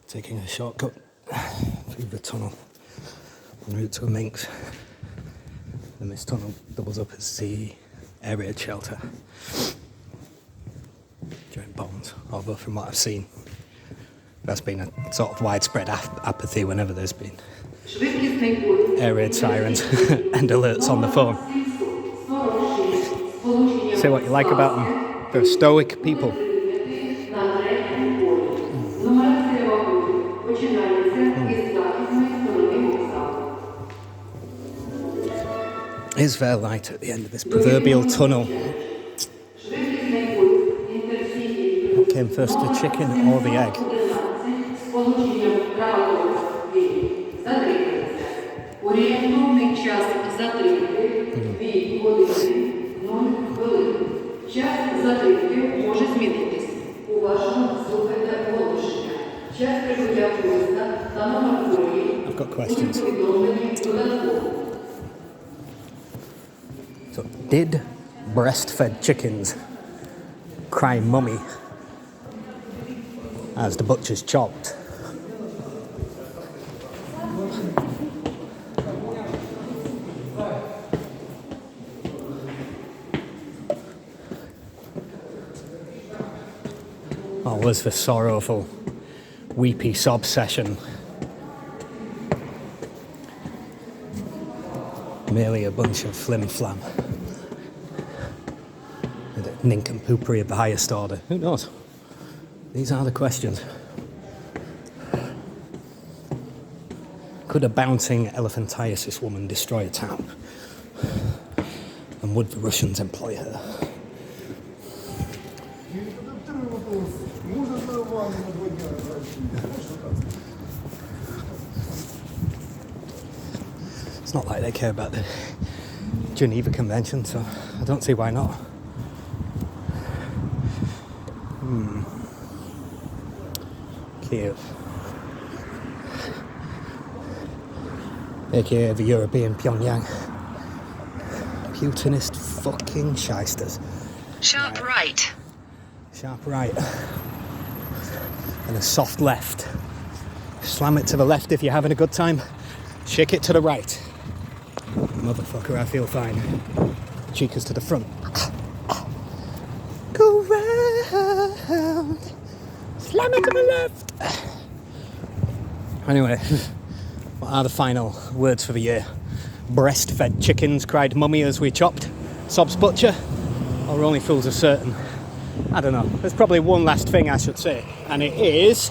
Taking a shortcut through the tunnel en route to a minx. And this tunnel doubles up as the air raid shelter during bombs, although from what I've seen there's been a sort of widespread apathy whenever there's been air raid sirens and alerts on the phone. Say what you like about them, they're stoic people. Is there light at the end of this proverbial tunnel? What came first, the chicken or the egg? I've got questions. So, did breastfed chickens cry mummy as the butchers chopped? Or was the sorrowful, weepy sob session merely a bunch of flim-flam? The nincompoopery of the highest order. Who knows? These are the questions. Could a bouncing elephantiasis woman destroy a town? And would the Russians employ her? It's not like they care about the Geneva Convention, so I don't see why not. Kyiv, aka the European Pyongyang. Putinist fucking shysters. Sharp right. Sharp right. And a soft left. Slam it to the left if you're having a good time. Shake it to the right. Motherfucker, I feel fine. Cheekers to the front. Go round. Slam it to the left. Anyway, what are the final words for the year? Breastfed chickens cried mummy as we chopped. Sobs butcher. Or only fools are certain. I don't know. There's probably one last thing I should say, and it is